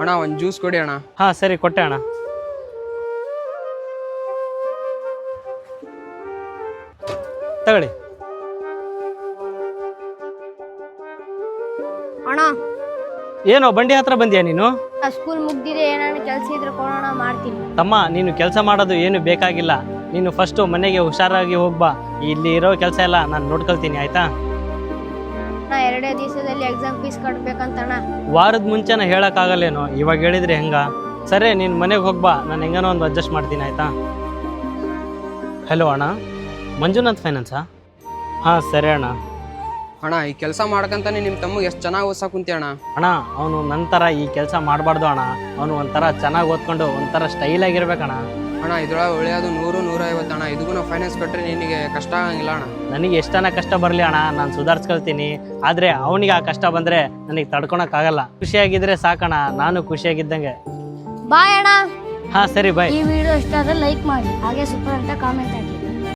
ಅಣ್ಣ ಒಂದು ಜ್ಯೂಸ್ ಕೊಡಿ ಅಣ್ಣ. ಹಾಂ ಸರಿ ಕೊಟ್ಟೆ ಅಣ್ಣ. ತಗೊಳ್ಳಿ. ಅಣ್ಣ ಏನೋ ಬಂಡಿ ಹತ್ರ ಬಂದ್ಯಾ ನೀನು? ಸ್ಕೂಲ್ ಮುಗ್ದಿದೆ, ಏನಾದ್ರು ಕೆಲಸ ಇದ್ರೆ ಕೊಡೋಣ, ಮಾಡ್ತೀನಿ. ತಮ್ಮ ನೀನು ಕೆಲಸ ಮಾಡೋದು ಏನು ಬೇಕಾಗಿಲ್ಲ. ನೀನು ಫಸ್ಟು ಮನೆಗೆ ಹುಷಾರಾಗಿ ಹೋಗ್ಬಾ. ಇಲ್ಲಿ ಇರೋ ಕೆಲಸ ಎಲ್ಲ ನಾನು ನೋಡ್ಕೊಳ್ತೀನಿ, ಆಯ್ತಾ? ನಾ 2 ದಿವಸದಲ್ಲಿ ಎಕ್ಸಾಮ್ ಫೀಸ್ ಕಟ್ಬೇಕಂತಣ್ಣ. ವಾರದ ಮುಂಚೆನ ಹೇಳೋಕ್ಕಾಗಲ್ಲೇನೋ, ಇವಾಗ ಹೇಳಿದ್ರೆ ಹೆಂಗ? ಸರಿ ನೀನು ಮನೆಗೆ ಹೋಗ್ಬಾ, ನಾನು ಹೆಂಗನೋ ಒಂದು ಅಡ್ಜಸ್ಟ್ ಮಾಡ್ತೀನಿ, ಆಯಿತಾ? ಹಲೋ ಅಣ್ಣ, ಮಂಜುನಾಥ್ ಫೈನಾನ್ಸಾ? ಹಾಂ ಸರಿ ಅಣ್ಣ. ಅಣ್ಣ ಈ ಕೆಲಸ ಮಾಡ್ಕಂತಾನೆ ನಿಮ್ಮ ತಮ್ಮಗೆ ಎಷ್ಟು ಚೆನ್ನಾಗಿ ಓದ್ಸಾ ಕುಂತಿ ಅಣ್ಣ. ಅಣ್ಣ ಅವನು ನಂತರ ಈ ಕೆಲಸ ಮಾಡಬಾರ್ದು ಅಣ್ಣ. ಅವನು ಒಂಥರ ಚೆನ್ನಾಗಿ ಓದ್ಕೊಂಡು ಒಂಥರ ಸ್ಟೈಲಾಗಿರ್ಬೇಕಣ್ಣ. ಅಣ್ಣ ಇದ್ರೊಳಗೆ ಒಳ್ಳೆಯದು 100-150 ಅಣ್ಣ. ಇದಕ್ಕೂ ನಾವು ಫೈನಾನ್ಸ್ ಕಟ್ಟರೆ ನಿನಗೆ ಕಷ್ಟ ಆಗಂಗಿಲ್ಲ ಅಣ್ಣ. ನನಗೆ ಎಷ್ಟನ ಕಷ್ಟ ಬರಲಿ ಅಣ್ಣ, ನಾನು ಸುಧಾರಿಸ್ಕೊಳ್ತೀನಿ. ಆದರೆ ಅವನಿಗೆ ಆ ಕಷ್ಟ ಬಂದರೆ ನನಗೆ ತಡ್ಕೊಳಕ್ಕಾಗಲ್ಲ. ಖುಷಿಯಾಗಿದ್ರೆ ಸಾಕಣ್ಣ, ನಾನು ಖುಷಿಯಾಗಿದ್ದಂಗೆ. ಬಾಯ್ ಅಣ್ಣ. ಹಾಂ ಸರಿ ಬಾಯ್. ಈ ವಿಡಿಯೋ ಇಷ್ಟ ಆದರೆ ಲೈಕ್ ಮಾಡಿ, ಹಾಗೆ ಸೂಪರ್ ಅಂತ ಕಾಮೆಂಟ್ ಹಾಕಿ.